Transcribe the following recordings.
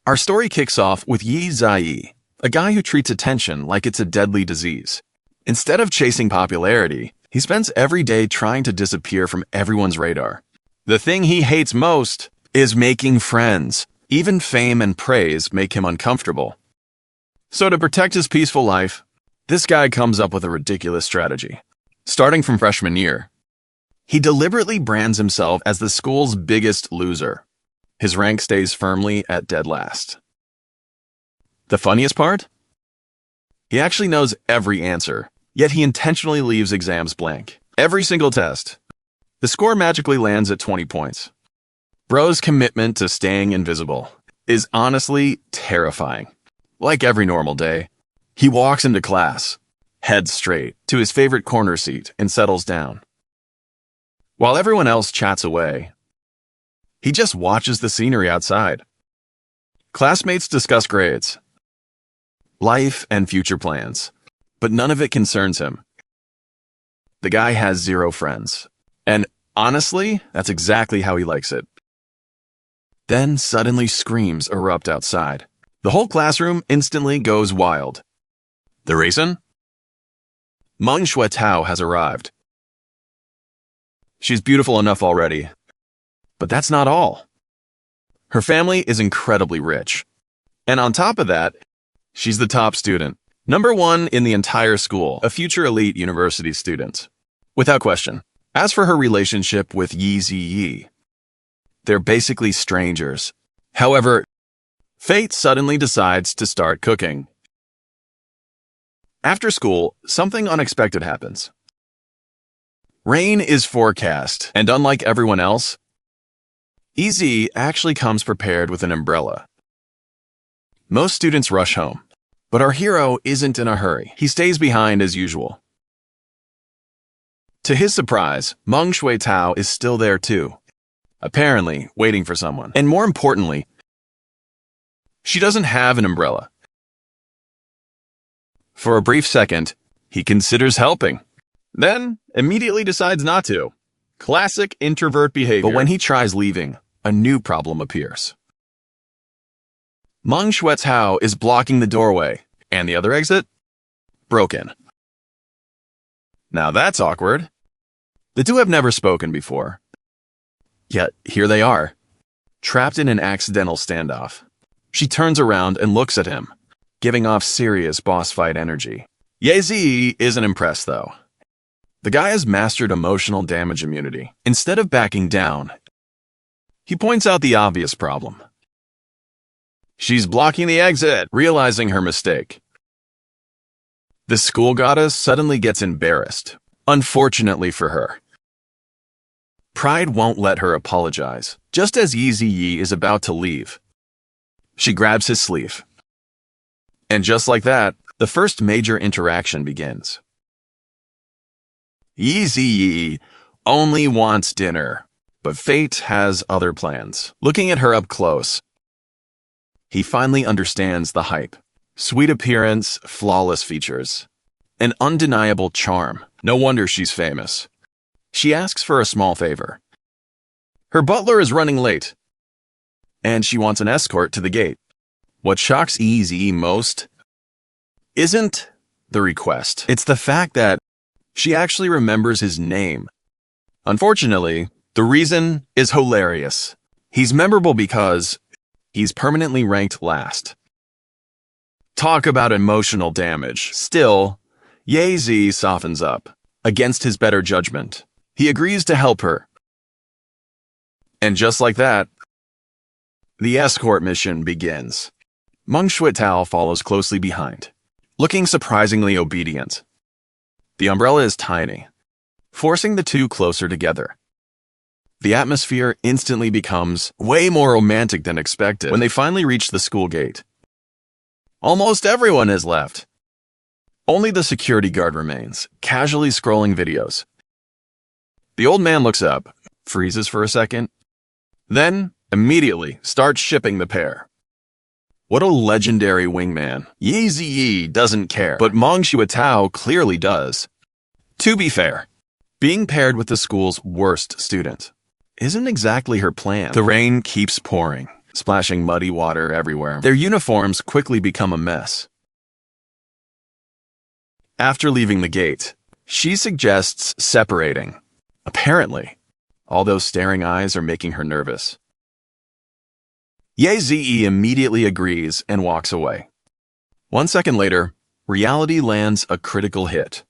Our story kicks off with Ye Ziyi, a guy who treats attention like it's a deadly disease. Instead of chasing popularity, he spends every day trying to disappear from everyone's radar. The thing he hates most is making friends. Even fame and praise make him uncomfortable. So to protect his peaceful life, this guy comes up with a ridiculous strategy. Starting from freshman year, he deliberately brands himself as the school's biggest loser. His rank stays firmly at dead last. The funniest part? He actually knows every answer, yet he intentionally leaves exams blank. Every single test. The score magically lands at 20 points. Bro's commitment to staying invisible is honestly terrifying. Like every normal day, he walks into class, head straight to his favorite corner seat, and settles down. While everyone else chats away, he just watches the scenery outside. Classmates discuss grades, life, and future plans, but none of it concerns him. The guy has zero friends, and honestly, that's exactly how he likes it. Then suddenly screams erupt outside. The whole classroom instantly goes wild. The reason? Meng Xuetao has arrived. She's beautiful enough already, but that's not all. Her family is incredibly rich. And on top of that, she's the top student. #1 in the entire school, a future elite university student. Without question. As for her relationship with Ye Ziyi, they're basically strangers. However, fate suddenly decides to start cooking. After school, something unexpected happens. Rain is forecast, and unlike everyone else, Ye Ziyi actually comes prepared with an umbrella. Most students rush home, but our hero isn't in a hurry. He stays behind as usual. To his surprise, Meng Xuetao is still there too, apparently waiting for someone. And more importantly, she doesn't have an umbrella. For a brief second, he considers helping, then immediately decides not to. Classic introvert behavior. But when he tries leaving, a new problem appears. Meng Xuetao is blocking the doorway, and the other exit? Broken. Now that's awkward. The two have never spoken before. Yet here they are, trapped in an accidental standoff. She turns around and looks at him, giving off serious boss fight energy. Ye Ziyi isn't impressed though. The guy has mastered emotional damage immunity. Instead of backing down, he points out the obvious problem. She's blocking the exit, realizing her mistake. The school goddess suddenly gets embarrassed, unfortunately for her. Pride won't let her apologize. Just as Ye Ziyi is about to leave, she grabs his sleeve. And just like that, the first major interaction begins. Ye Ziyi only wants dinner, but fate has other plans. Looking at her up close, he finally understands the hype. Sweet appearance, flawless features, an undeniable charm. No wonder she's famous. She asks for a small favor. Her butler is running late, and she wants an escort to the gate. What shocks Ye Ziyi most isn't the request. It's the fact that she actually remembers his name. Unfortunately, the reason is hilarious. He's memorable because he's permanently ranked last. Talk about emotional damage. Still, Ye Ziyi softens up. Against his better judgment, he agrees to help her. And just like that, the escort mission begins. Meng Xuetao follows closely behind, looking surprisingly obedient. The umbrella is tiny, forcing the two closer together. The atmosphere instantly becomes way more romantic than expected when they finally reach the school gate. Almost everyone has left. Only the security guard remains, casually scrolling videos. The old man looks up, freezes for a second, then immediately starts shipping the pair. What a legendary wingman. Ye Ziyi doesn't care, but Meng Xuetao clearly does. To be fair, being paired with the school's worst student isn't exactly her plan. The rain keeps pouring, splashing muddy water everywhere. Their uniforms quickly become a mess. After leaving the gate, she suggests separating. Apparently, all those staring eyes are making her nervous. Ye Ziyi immediately agrees and walks away. 1 second later, reality lands a critical hit.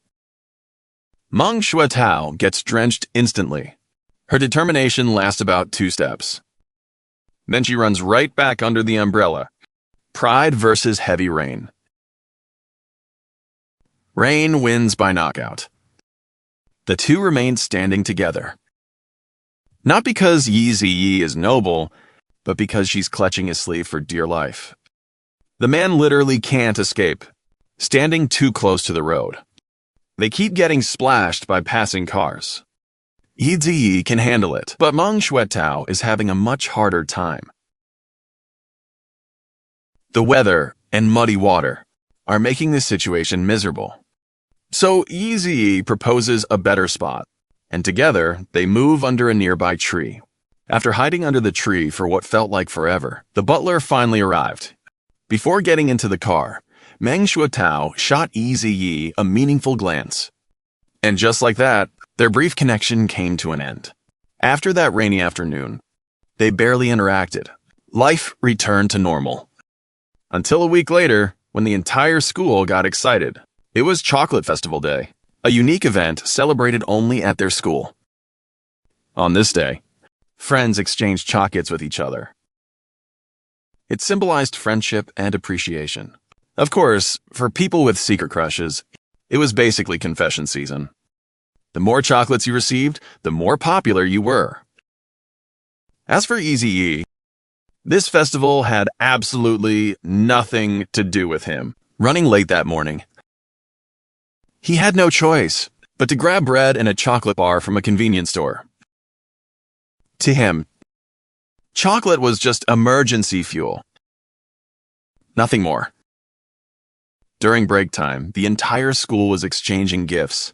Meng Xuetao gets drenched instantly. Her determination lasts about 2 steps. Then she runs right back under the umbrella. Pride versus heavy rain. Rain wins by knockout. The two remain standing together. Not because Ye Ziyi is noble, but because she's clutching his sleeve for dear life. The man literally can't escape, standing too close to the road. They keep getting splashed by passing cars. Ye Ziyi can handle it, but Meng Xuetao is having a much harder time. The weather and muddy water are making this situation miserable. So Ye Ziyi proposes a better spot, and together they move under a nearby tree. After hiding under the tree for what felt like forever, the butler finally arrived. Before getting into the car, Meng Xuetao shot Ye Ziyi a meaningful glance. And just like that, their brief connection came to an end. After that rainy afternoon, they barely interacted. Life returned to normal. Until a week later, when the entire school got excited. It was Chocolate Festival Day, a unique event celebrated only at their school. On this day, friends exchanged chocolates with each other. It symbolized friendship and appreciation. Of course, for people with secret crushes, it was basically confession season. The more chocolates you received, the more popular you were. As for Ye Ziyi, this festival had absolutely nothing to do with him. Running late that morning, he had no choice but to grab bread and a chocolate bar from a convenience store. To him, chocolate was just emergency fuel. Nothing more. During break time, the entire school was exchanging gifts.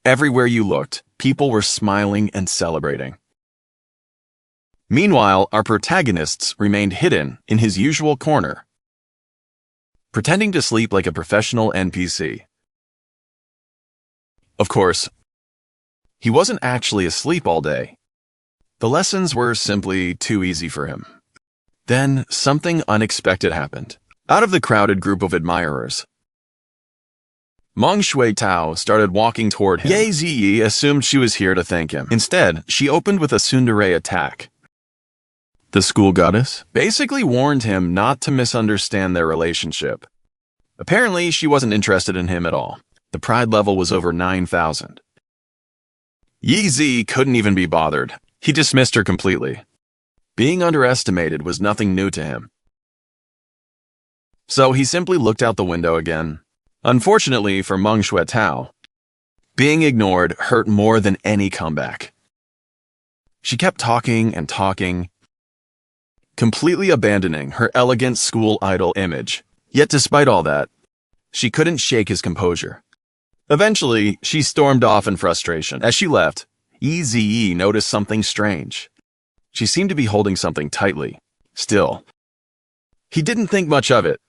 Everywhere you looked, people were smiling and celebrating. Meanwhile, our protagonists remained hidden in his usual corner, pretending to sleep like a professional NPC. Of course, he wasn't actually asleep all day. The lessons were simply too easy for him. Then something unexpected happened. Out of the crowded group of admirers, Meng Xuetao started walking toward him. Ye Ziyi assumed she was here to thank him. Instead, she opened with a tsundere attack. The school goddess basically warned him not to misunderstand their relationship. Apparently, she wasn't interested in him at all. The pride level was over 9,000. Ye Ziyi couldn't even be bothered. He dismissed her completely. Being underestimated was nothing new to him. So he simply looked out the window again. Unfortunately for Meng Xuetao, being ignored hurt more than any comeback. She kept talking and talking, completely abandoning her elegant school idol image. Yet despite all that, she couldn't shake his composure. Eventually, she stormed off in frustration. As she left, Ye Ziyi noticed something strange. She seemed to be holding something tightly. Still, he didn't think much of it.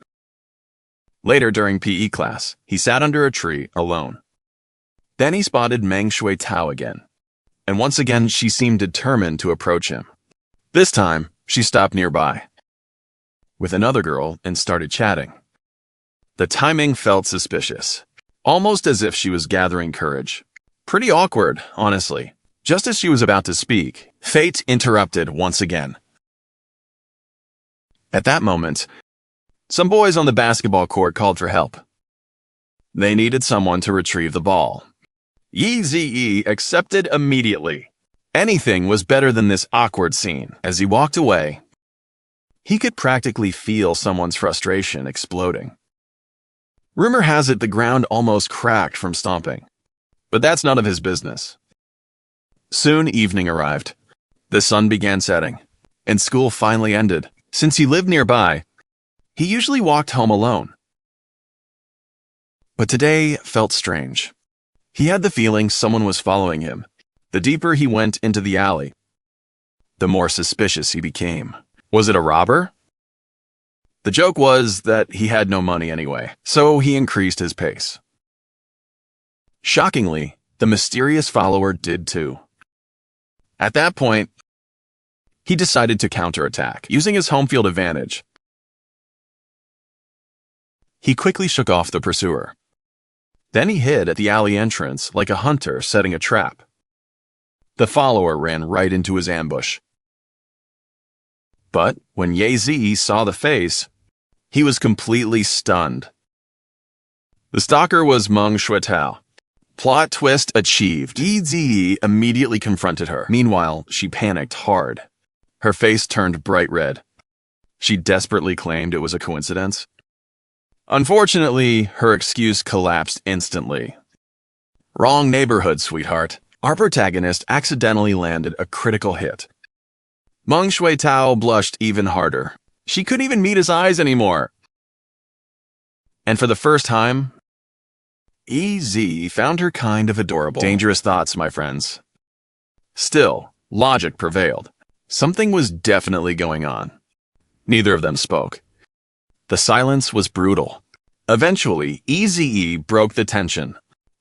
Later during PE class, he sat under a tree alone. Then he spotted Meng Xuetao again, and once again she seemed determined to approach him. This time, she stopped nearby with another girl and started chatting. The timing felt suspicious, almost as if she was gathering courage. Pretty awkward, honestly. Just as she was about to speak, fate interrupted once again. At that moment, some boys on the basketball court called for help. They needed someone to retrieve the ball. Ye Ziyi accepted immediately. Anything was better than this awkward scene. As he walked away, he could practically feel someone's frustration exploding. Rumor has it the ground almost cracked from stomping, but that's none of his business. Soon evening arrived. The sun began setting, and school finally ended. Since he lived nearby, he usually walked home alone. But today felt strange. He had the feeling someone was following him. The deeper he went into the alley, the more suspicious he became. Was it a robber? The joke was that he had no money anyway, so he increased his pace. Shockingly, the mysterious follower did too. At that point, he decided to counterattack, using his home field advantage. He quickly shook off the pursuer. Then he hid at the alley entrance like a hunter setting a trap. The follower ran right into his ambush. But when Ye Ziyi saw the face, he was completely stunned. The stalker was Meng Xuetao. Plot twist achieved. Ye Ziyi immediately confronted her. Meanwhile, she panicked hard. Her face turned bright red. She desperately claimed it was a coincidence. Unfortunately, her excuse collapsed instantly. Wrong neighborhood, sweetheart. Our protagonist accidentally landed a critical hit. Meng Xuetao blushed even harder. She couldn't even meet his eyes anymore. And for the first time, Ye Ziyi found her kind of adorable. Dangerous thoughts, my friends. Still, logic prevailed. Something was definitely going on. Neither of them spoke. The silence was brutal. Eventually, Ye Ziyi broke the tension.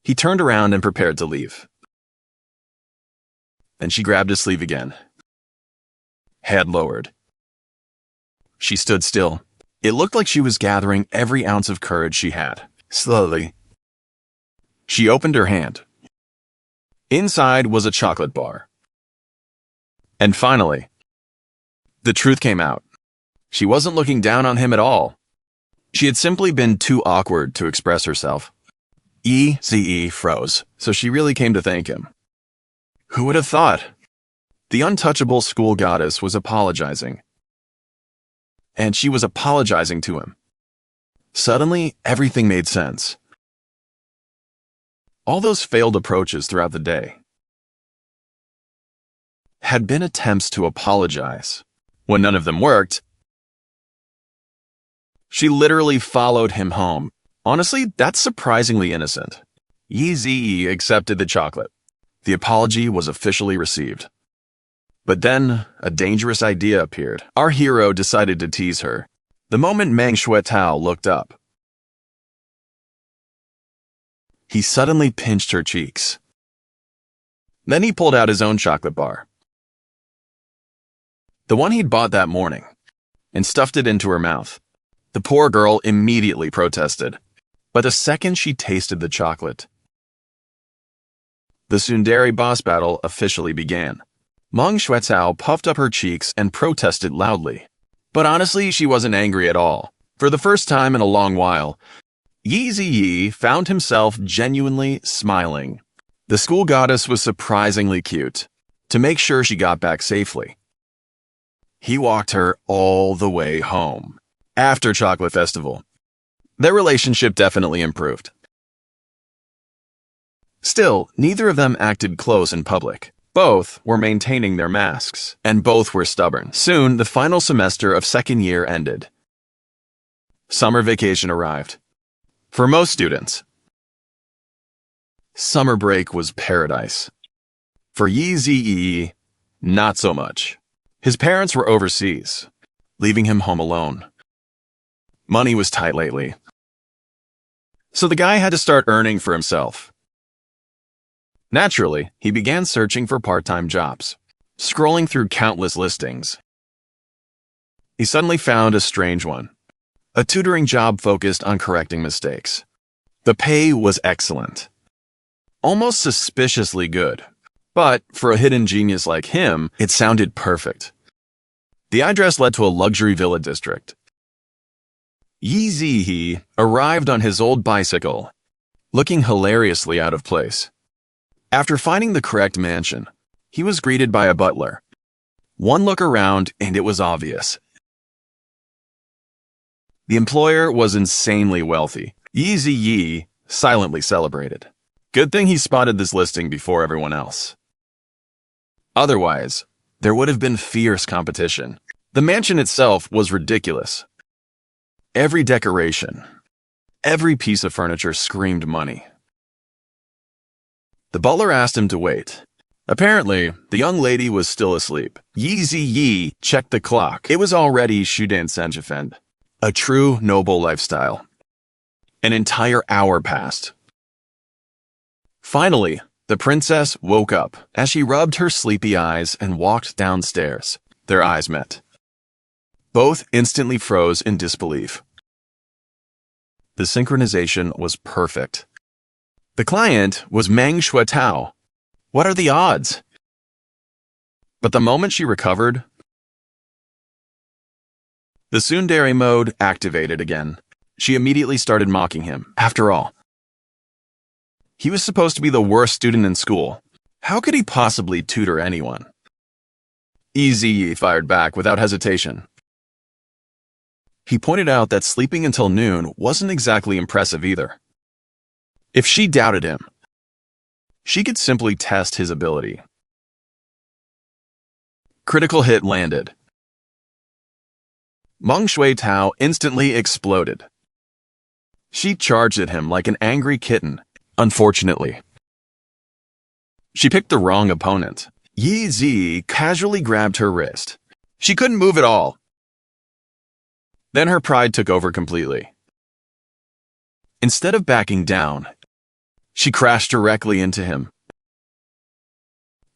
He turned around and prepared to leave. Then she grabbed his sleeve again. Head lowered. She stood still. It looked like she was gathering every ounce of courage she had. Slowly, she opened her hand. Inside was a chocolate bar. And finally, the truth came out. She wasn't looking down on him at all. She had simply been too awkward to express herself. Ye Ziyi froze, so she really came to thank him. Who would have thought? The untouchable school goddess was apologizing. And she was apologizing to him. Suddenly, everything made sense. All those failed approaches throughout the day had been attempts to apologize. When none of them worked, she literally followed him home. Honestly, that's surprisingly innocent. Ye Ziyi accepted the chocolate. The apology was officially received. But then, a dangerous idea appeared. Our hero decided to tease her. The moment Meng Xuetao looked up, he suddenly pinched her cheeks. Then he pulled out his own chocolate bar, the one he'd bought that morning, and stuffed it into her mouth. The poor girl immediately protested. But the second she tasted the chocolate, the tsundere boss battle officially began. Meng Xuetao puffed up her cheeks and protested loudly. But honestly, she wasn't angry at all. For the first time in a long while, Ye Ziyi found himself genuinely smiling. The school goddess was surprisingly cute. To make sure she got back safely, he walked her all the way home. After Chocolate Festival, their relationship definitely improved. Still, neither of them acted close in public. Both were maintaining their masks, and both were stubborn. Soon, the final semester of second year ended. Summer vacation arrived. For most students, summer break was paradise. For Ye Ziyi, not so much. His parents were overseas, leaving him home alone. Money was tight lately, so the guy had to start earning for himself. Naturally, he began searching for part-time jobs. Scrolling through countless listings, he suddenly found a strange one. A tutoring job focused on correcting mistakes. The pay was excellent. Almost suspiciously good. But for a hidden genius like him, it sounded perfect. The address led to a luxury villa district. Ye Ziyi arrived on his old bicycle, looking hilariously out of place. After finding the correct mansion, he was greeted by a butler. One look around and it was obvious. The employer was insanely wealthy. Ye Ziyi silently celebrated. Good thing he spotted this listing before everyone else. Otherwise, there would have been fierce competition. The mansion itself was ridiculous. Every decoration, every piece of furniture screamed money. The butler asked him to wait. Apparently, the young lady was still asleep. Ye Ziyi checked the clock. It was already Shudan Sanjifen. A true noble lifestyle. An entire hour passed. Finally, the princess woke up. As she rubbed her sleepy eyes and walked downstairs, their eyes met. Both instantly froze in disbelief. The synchronization was perfect. The client was Meng Xuetao. What are the odds? But the moment she recovered, the tsundere mode activated again. She immediately started mocking him. After all, he was supposed to be the worst student in school. How could he possibly tutor anyone? Ye Ziyi fired back without hesitation. He pointed out that sleeping until noon wasn't exactly impressive either. If she doubted him, she could simply test his ability. Critical hit landed. Meng Xuetao instantly exploded. She charged at him like an angry kitten. Unfortunately, she picked the wrong opponent. Ye Ziyi casually grabbed her wrist. She couldn't move at all. Then her pride took over completely. Instead of backing down, she crashed directly into him.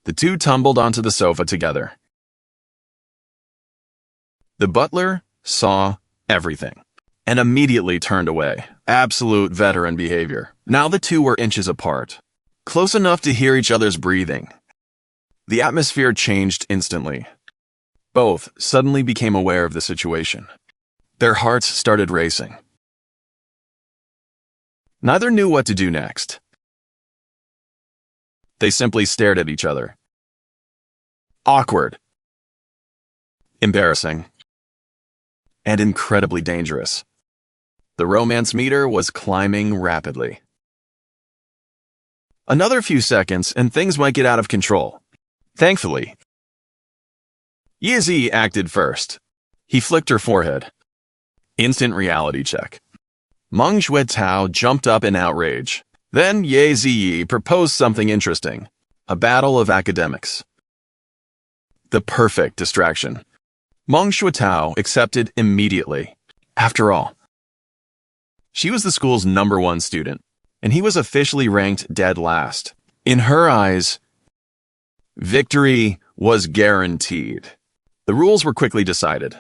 The two tumbled onto the sofa together. The butler saw everything and immediately turned away. Absolute veteran behavior. Now the two were inches apart, close enough to hear each other's breathing. The atmosphere changed instantly. Both suddenly became aware of the situation. Their hearts started racing. Neither knew what to do next. They simply stared at each other. Awkward. Embarrassing. And incredibly dangerous. The romance meter was climbing rapidly. Another few seconds and things might get out of control. Thankfully, Ye Ziyi acted first. He flicked her forehead. Instant reality check. Meng Xuetao jumped up in outrage. Then Ye Ziyi proposed something interesting. A battle of academics. The perfect distraction. Meng Xuetao accepted immediately. After all, she was the school's #1 student, and he was officially ranked dead last. In her eyes, victory was guaranteed. The rules were quickly decided.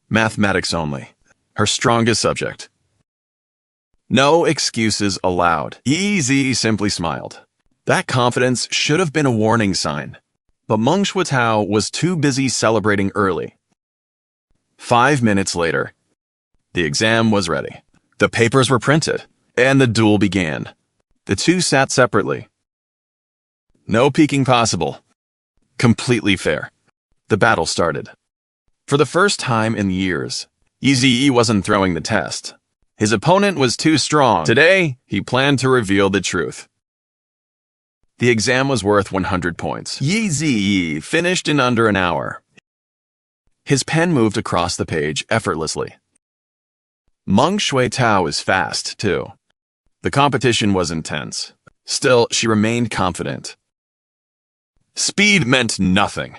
Mathematics only, her strongest subject. No excuses allowed. Ye Ziyi simply smiled. That confidence should have been a warning sign. But Meng Xuetao was too busy celebrating early. 5 minutes later, the exam was ready. The papers were printed, and the duel began. The two sat separately. No peeking possible. Completely fair. The battle started. For the first time in years, Ye Ziyi wasn't throwing the test. His opponent was too strong. Today, he planned to reveal the truth. The exam was worth 100 points. Ye Ziyi finished in under an hour. His pen moved across the page effortlessly. Meng Xuetao is fast, too. The competition was intense. Still, she remained confident. Speed meant nothing.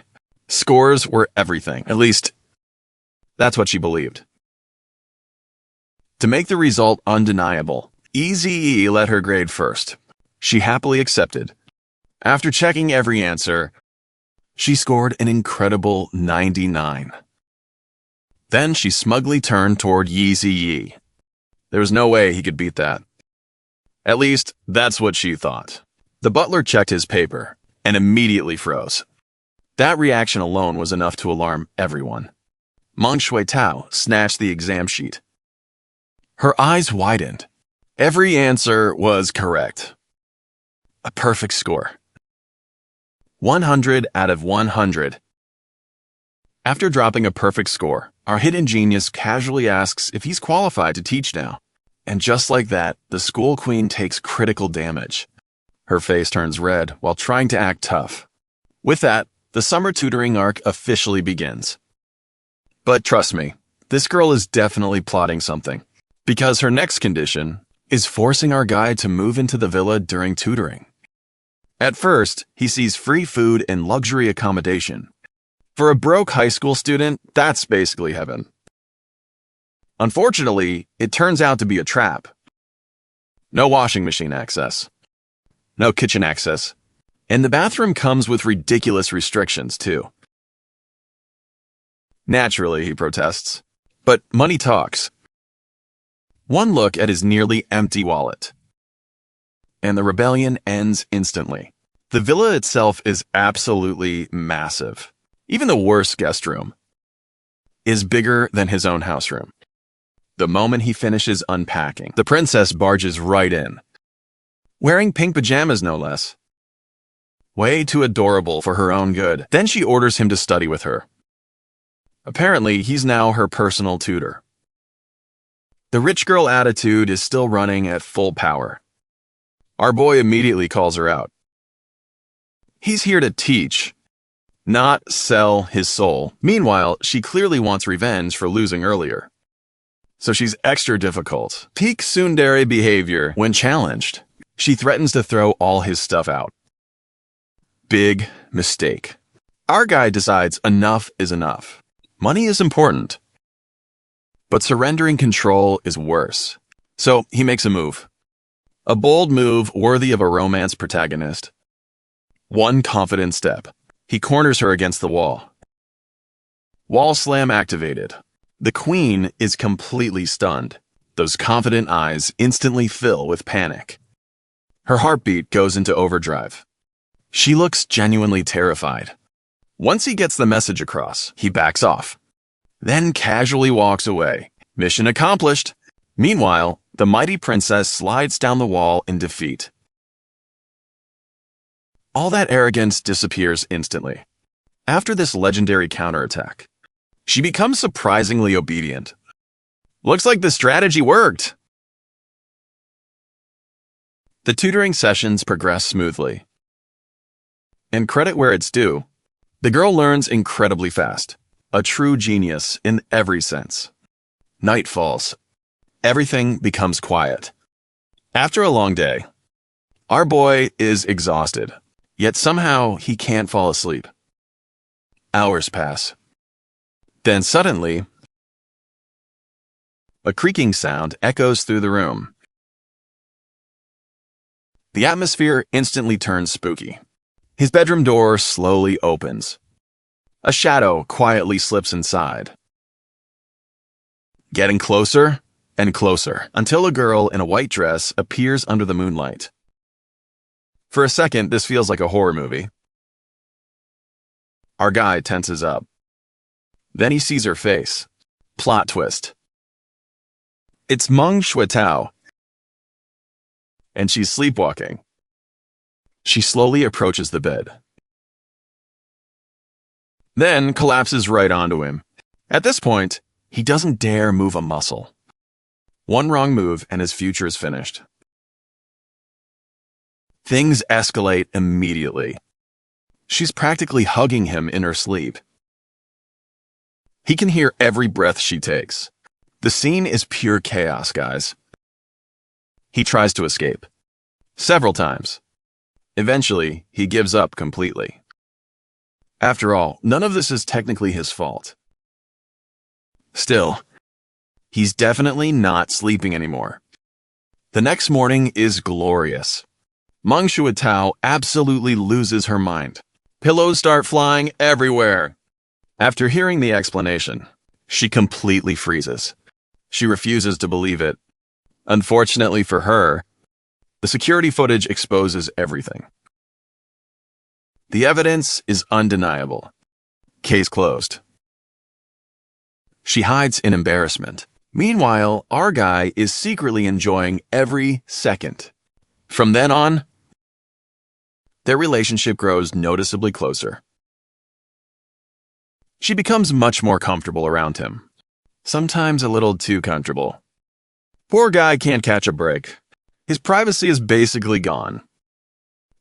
Scores were everything. At least, that's what she believed. To make the result undeniable, Ye Ziyi let her grade first. She happily accepted. After checking every answer, she scored an incredible 99. Then she smugly turned toward Ye Ziyi. There was no way he could beat that. At least, that's what she thought. The butler checked his paper and immediately froze. That reaction alone was enough to alarm everyone. Meng Xuetao snatched the exam sheet. Her eyes widened. Every answer was correct. A perfect score. 100 out of 100. After dropping a perfect score, our hidden genius casually asks if he's qualified to teach now. And just like that, the school queen takes critical damage. Her face turns red while trying to act tough. With that, the summer tutoring arc officially begins. But trust me, this girl is definitely plotting something. Because her next condition is forcing our guide to move into the villa during tutoring. At first, he sees free food and luxury accommodation. For a broke high school student, that's basically heaven. Unfortunately, it turns out to be a trap. No washing machine access. No kitchen access. And the bathroom comes with ridiculous restrictions, too. Naturally, he protests. But money talks. One look at his nearly empty wallet, and the rebellion ends instantly. The villa itself is absolutely massive. Even the worst guest room is bigger than his own house room. The moment he finishes unpacking, the princess barges right in, wearing pink pajamas no less. Way too adorable for her own good. Then she orders him to study with her. Apparently, he's now her personal tutor. The rich girl attitude is still running at full power. Our boy immediately calls her out. He's here to teach, not sell his soul. Meanwhile, she clearly wants revenge for losing earlier. So she's extra difficult. Peak tsundere behavior when challenged. She threatens to throw all his stuff out. Big mistake. Our guy decides enough is enough. Money is important. But surrendering control is worse. So he makes a move. A bold move worthy of a romance protagonist. One confident step. He corners her against the wall. Wall slam activated. The queen is completely stunned. Those confident eyes instantly fill with panic. Her heartbeat goes into overdrive. She looks genuinely terrified. Once he gets the message across, he backs off. Then casually walks away. Mission accomplished. Meanwhile, the mighty princess slides down the wall in defeat. All that arrogance disappears instantly. After this legendary counterattack, she becomes surprisingly obedient. Looks like the strategy worked. The tutoring sessions progress smoothly. And credit where it's due, the girl learns incredibly fast. A true genius in every sense. Night falls. Everything becomes quiet. After a long day, our boy is exhausted, yet somehow he can't fall asleep. Hours pass. Then suddenly, a creaking sound echoes through the room. The atmosphere instantly turns spooky. His bedroom door slowly opens. A shadow quietly slips inside. Getting closer and closer until a girl in a white dress appears under the moonlight. For a second, this feels like a horror movie. Our guy tenses up. Then he sees her face. Plot twist. It's Meng Xuetao. And she's sleepwalking. She slowly approaches the bed. Then collapses right onto him. At this point, he doesn't dare move a muscle. One wrong move and his future is finished. Things escalate immediately. She's practically hugging him in her sleep. He can hear every breath she takes. The scene is pure chaos, guys. He tries to escape. Several times. Eventually, he gives up completely. After all, none of this is technically his fault. Still, he's definitely not sleeping anymore. The next morning is glorious. Meng Xuetao absolutely loses her mind. Pillows start flying everywhere. After hearing the explanation, she completely freezes. She refuses to believe it. Unfortunately for her, the security footage exposes everything. The evidence is undeniable. Case closed. She hides in embarrassment. Meanwhile, our guy is secretly enjoying every second. From then on, their relationship grows noticeably closer. She becomes much more comfortable around him. Sometimes a little too comfortable. Poor guy can't catch a break. His privacy is basically gone.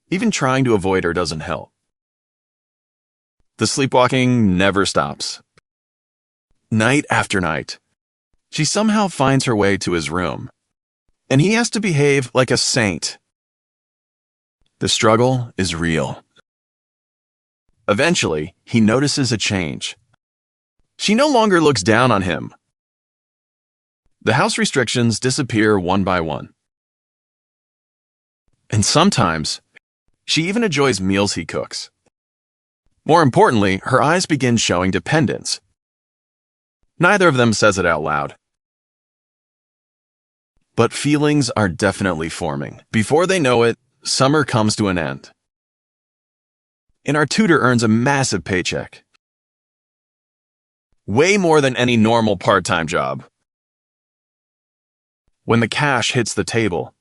Even trying to avoid her doesn't help. The sleepwalking never stops. Night after night, she somehow finds her way to his room, and he has to behave like a saint. The struggle is real. Eventually, he notices a change. She no longer looks down on him. The house restrictions disappear one by one. And sometimes, she even enjoys meals he cooks. More importantly, her eyes begin showing dependence. Neither of them says it out loud. But feelings are definitely forming. Before they know it, summer comes to an end. And our tutor earns a massive paycheck. Way more than any normal part-time job. When the cash hits the table,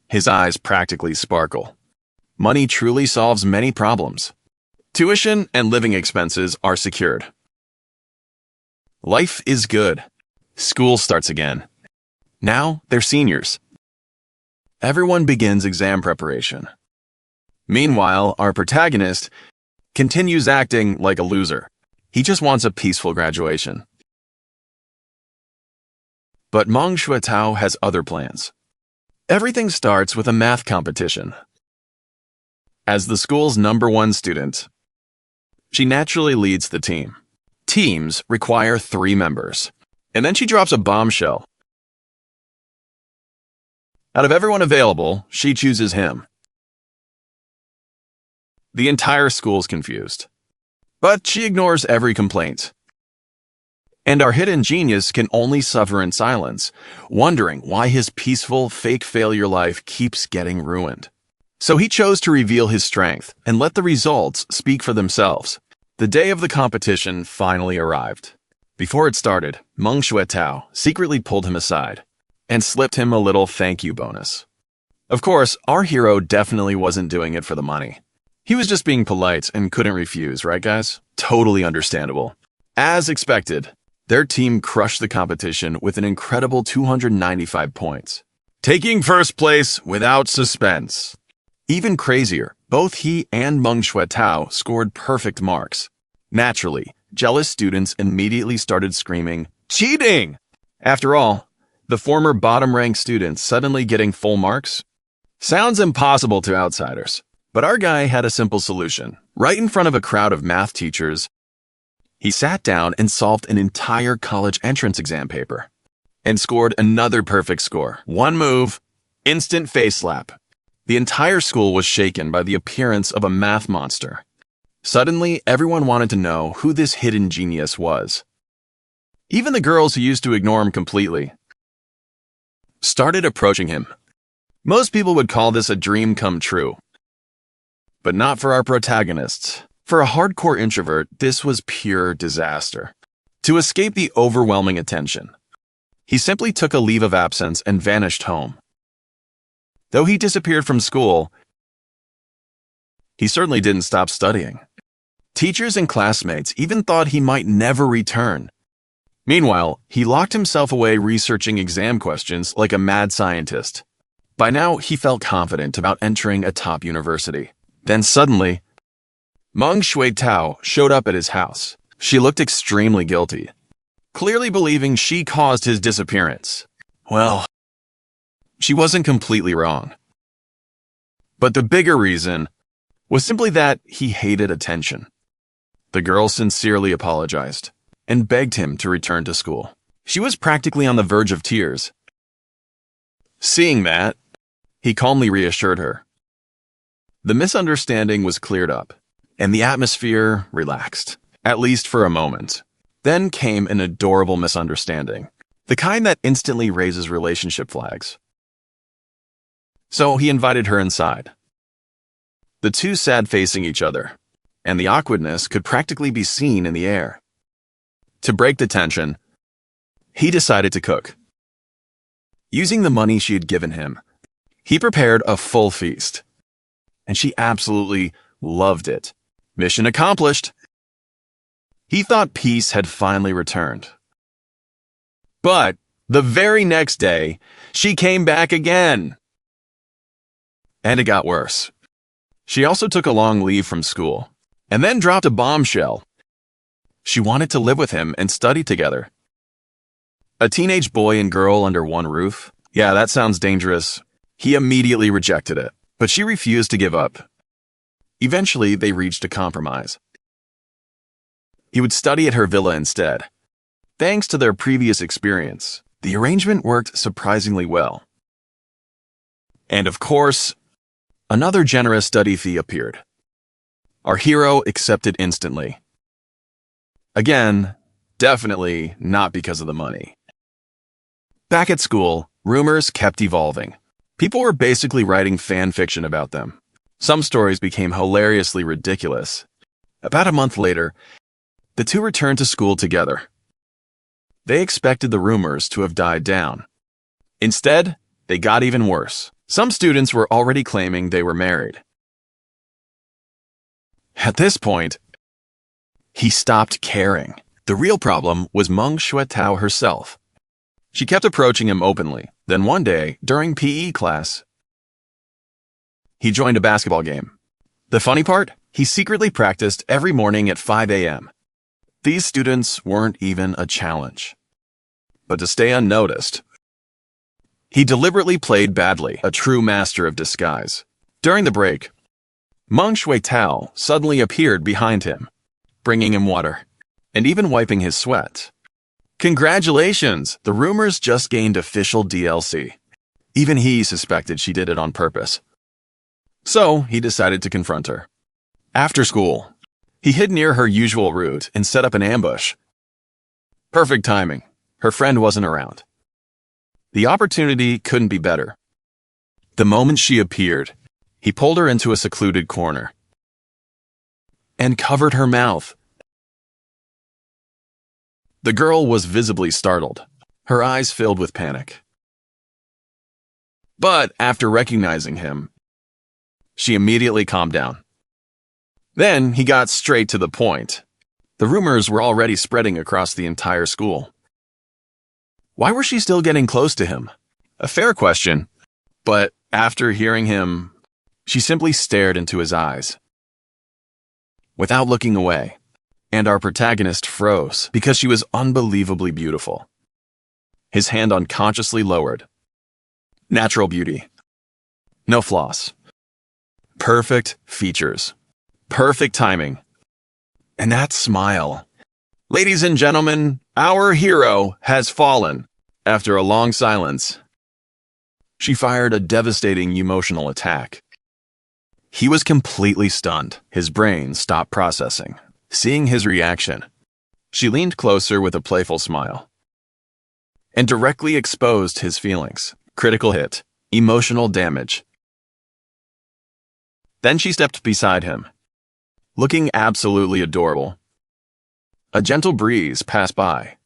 his eyes practically sparkle. Money truly solves many problems. Tuition and living expenses are secured. Life is good. School starts again. Now they're seniors. Everyone begins exam preparation. Meanwhile, our protagonist continues acting like a loser. He just wants a peaceful graduation. But Meng Xuetao has other plans. Everything starts with a math competition. As the school's #1 student, she naturally leads the team. Teams require 3 members. And then she drops a bombshell. Out of everyone available, she chooses him. The entire school's confused. But she ignores every complaint. And our hidden genius can only suffer in silence, wondering why his peaceful, fake failure life keeps getting ruined. So he chose to reveal his strength and let the results speak for themselves. The day of the competition finally arrived. Before it started, Meng Xuetao secretly pulled him aside and slipped him a little thank you bonus. Of course, our hero definitely wasn't doing it for the money. He was just being polite and couldn't refuse, right guys? Totally understandable. As expected, their team crushed the competition with an incredible 295 points, taking first place without suspense. Even crazier, both he and Meng Xuetao scored perfect marks. Naturally, jealous students immediately started screaming, "Cheating!" After all, the former bottom-ranked students suddenly getting full marks? Sounds impossible to outsiders. But our guy had a simple solution. Right in front of a crowd of math teachers, he sat down and solved an entire college entrance exam paper and scored another perfect score. One move, instant face slap. The entire school was shaken by the appearance of a math monster. Suddenly, everyone wanted to know who this hidden genius was. Even the girls who used to ignore him completely started approaching him. Most people would call this a dream come true. But not for our protagonists. For a hardcore introvert, this was pure disaster. To escape the overwhelming attention, he simply took a leave of absence and vanished home. Though he disappeared from school, he certainly didn't stop studying. Teachers and classmates even thought he might never return. Meanwhile, he locked himself away researching exam questions like a mad scientist. By now, he felt confident about entering a top university. Then suddenly, Meng Xuetao showed up at his house. She looked extremely guilty, clearly believing she caused his disappearance. Well, she wasn't completely wrong. But the bigger reason was simply that he hated attention. The girl sincerely apologized and begged him to return to school. She was practically on the verge of tears. Seeing that, he calmly reassured her. The misunderstanding was cleared up, and the atmosphere relaxed, at least for a moment. Then came an adorable misunderstanding, the kind that instantly raises relationship flags. So he invited her inside. The two sat facing each other, and the awkwardness could practically be seen in the air. To break the tension, he decided to cook. Using the money she had given him, he prepared a full feast. And she absolutely loved it. Mission accomplished. He thought peace had finally returned. But the very next day, she came back again. And it got worse. She also took a long leave from school, and then dropped a bombshell. She wanted to live with him and study together. A teenage boy and girl under one roof? Yeah, that sounds dangerous. He immediately rejected it. But she refused to give up. Eventually, they reached a compromise. He would study at her villa instead. Thanks to their previous experience, the arrangement worked surprisingly well. And of course, another generous study fee appeared. Our hero accepted instantly. Again, definitely not because of the money. Back at school, rumors kept evolving. People were basically writing fan fiction about them. Some stories became hilariously ridiculous. About a month later, the two returned to school together. They expected the rumors to have died down. Instead, they got even worse. Some students were already claiming they were married. At this point, he stopped caring. The real problem was Meng Xuetao herself. She kept approaching him openly. Then one day, during PE class, he joined a basketball game. The funny part? He secretly practiced every morning at 5 a.m. These students weren't even a challenge. But to stay unnoticed, he deliberately played badly, a true master of disguise. During the break, Meng Xuetao suddenly appeared behind him, bringing him water, and even wiping his sweat. Congratulations! The rumors just gained official DLC. Even he suspected she did it on purpose. So he decided to confront her. After school, he hid near her usual route and set up an ambush. Perfect timing. Her friend wasn't around. The opportunity couldn't be better. The moment she appeared, he pulled her into a secluded corner and covered her mouth. The girl was visibly startled, her eyes filled with panic. But after recognizing him, she immediately calmed down. Then he got straight to the point. The rumors were already spreading across the entire school. Why was she still getting close to him? A fair question, but after hearing him, she simply stared into his eyes without looking away. And our protagonist froze because she was unbelievably beautiful. His hand unconsciously lowered. Natural beauty. No flaws. Perfect features. Perfect timing. And that smile. Ladies and gentlemen, our hero has fallen. After a long silence, she fired a devastating emotional attack. He was completely stunned. His brain stopped processing. Seeing his reaction, she leaned closer with a playful smile and directly exposed his feelings. Critical hit. Emotional damage. Then she stepped beside him, looking absolutely adorable. A gentle breeze passed by,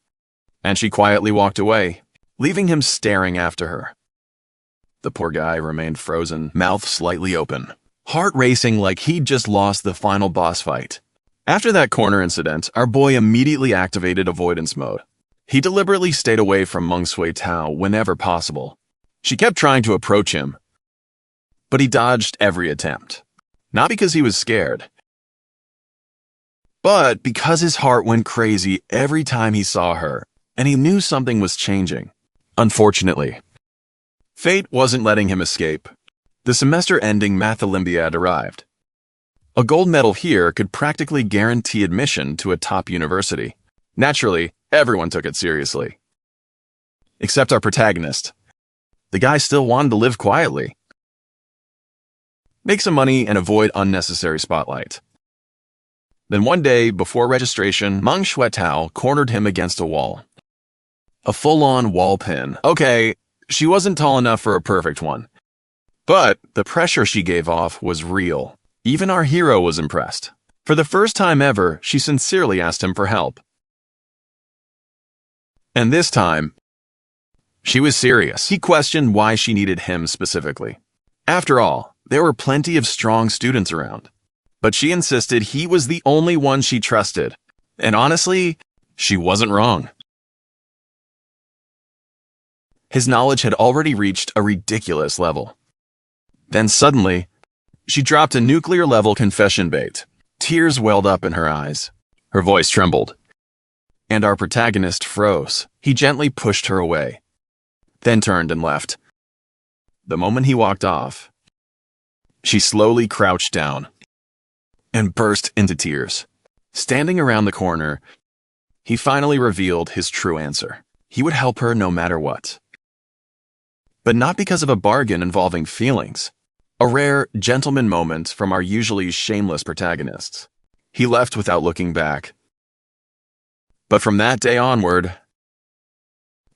and she quietly walked away, leaving him staring after her. The poor guy remained frozen, mouth slightly open, heart racing like he'd just lost the final boss fight. After that corner incident, our boy immediately activated avoidance mode. He deliberately stayed away from Meng Xuetao whenever possible. She kept trying to approach him, but he dodged every attempt. Not because he was scared, but because his heart went crazy every time he saw her, and he knew something was changing. Unfortunately, fate wasn't letting him escape. The semester-ending Math Olympiad arrived. A gold medal here could practically guarantee admission to a top university. Naturally, everyone took it seriously. Except our protagonist. The guy still wanted to live quietly, make some money, and avoid unnecessary spotlight. Then one day, before registration, Meng Xuetao cornered him against a wall. A full-on wall pin. Okay, she wasn't tall enough for a perfect one, but the pressure she gave off was real. Even our hero was impressed. For the first time ever, she sincerely asked him for help. And this time, she was serious. He questioned why she needed him specifically. After all, there were plenty of strong students around. But she insisted he was the only one she trusted. And honestly, she wasn't wrong. His knowledge had already reached a ridiculous level. Then suddenly, she dropped a nuclear-level confession bait. Tears welled up in her eyes. Her voice trembled. And our protagonist froze. He gently pushed her away, then turned and left. The moment he walked off, She slowly crouched down and burst into tears. Standing around the corner, he finally revealed his true answer. He would help her no matter what. But not because of a bargain involving feelings. A rare gentleman moment from our usually shameless protagonists. He left without looking back. But from that day onward,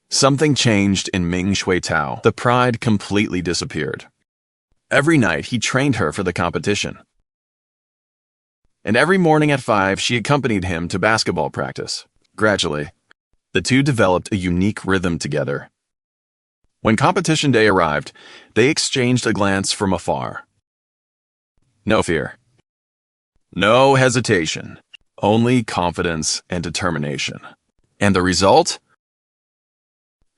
something changed in Meng Xuetao. The pride completely disappeared. Every night he trained her for the competition. And every morning at 5, she accompanied him to basketball practice. Gradually, the two developed a unique rhythm together. When competition day arrived, they exchanged a glance from afar. No fear. No hesitation. Only confidence and determination. And the result?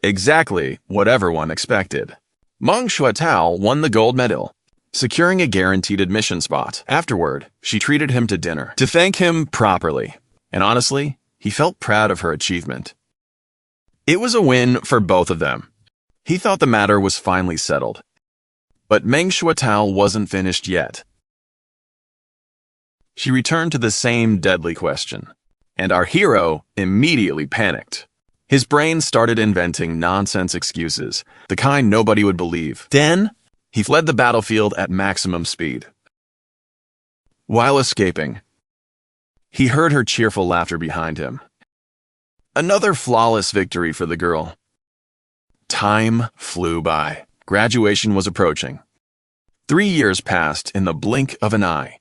Exactly what everyone expected. Meng Xuetao won the gold medal, securing a guaranteed admission spot. Afterward, she treated him to dinner to thank him properly. And honestly, he felt proud of her achievement. It was a win for both of them. He thought the matter was finally settled. But Meng Xuetao wasn't finished yet. She returned to the same deadly question, and our hero immediately panicked. His brain started inventing nonsense excuses, the kind nobody would believe. Then, he fled the battlefield at maximum speed. While escaping, he heard her cheerful laughter behind him. Another flawless victory for the girl. Time flew by. Graduation was approaching. 3 years passed in the blink of an eye.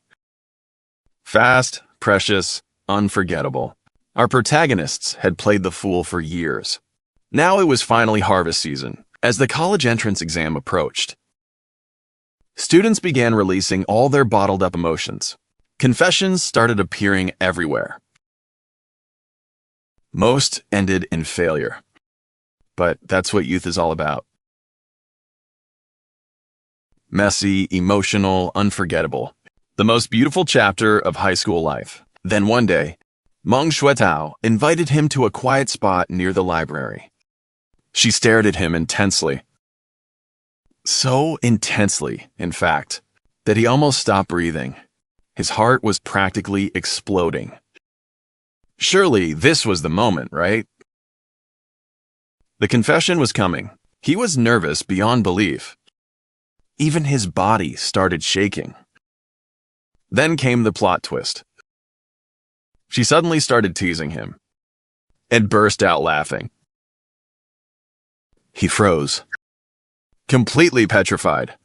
Fast, precious, unforgettable. Our protagonists had played the fool for years. Now it was finally harvest season. As the college entrance exam approached, students began releasing all their bottled-up emotions. Confessions started appearing everywhere. Most ended in failure. But that's what youth is all about. Messy, emotional, unforgettable. The most beautiful chapter of high school life. Then one day, Meng Xuetao invited him to a quiet spot near the library. She stared at him intensely. So intensely, in fact, that he almost stopped breathing. His heart was practically exploding. Surely this was the moment, right? The confession was coming. He was nervous beyond belief. Even his body started shaking. Then came the plot twist. She suddenly started teasing him and burst out laughing. He froze, completely petrified.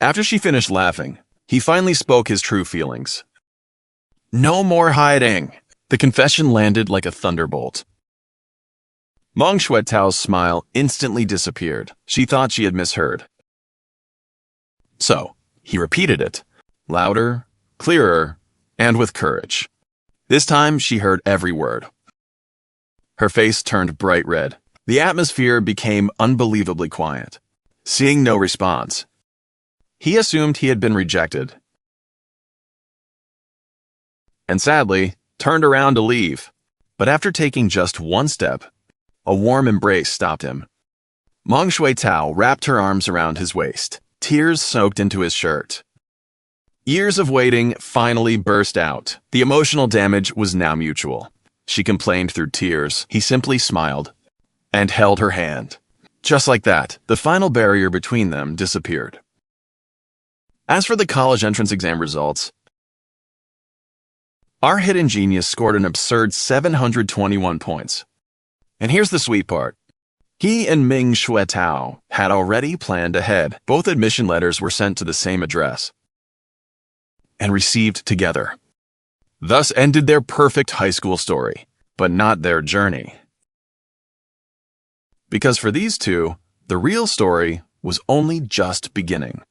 After she finished laughing, he finally spoke his true feelings. No more hiding. The confession landed like a thunderbolt. Meng Xuetao's smile instantly disappeared. She thought she had misheard. So, he repeated it, louder, clearer, and with courage. This time, she heard every word. Her face turned bright red. The atmosphere became unbelievably quiet. Seeing no response, he assumed he had been rejected. And sadly, turned around to leave. But after taking just one step, a warm embrace stopped him. Meng Xuetao wrapped her arms around his waist. Tears soaked into his shirt. Years of waiting finally burst out. The emotional damage was now mutual. She complained through tears. He simply smiled and held her hand. Just like that, the final barrier between them disappeared. As for the college entrance exam results, our hidden genius scored an absurd 721 points. And here's the sweet part. He and Meng Xuetao had already planned ahead. Both admission letters were sent to the same address and received together. Thus ended their perfect high school story, but not their journey. Because for these two, the real story was only just beginning.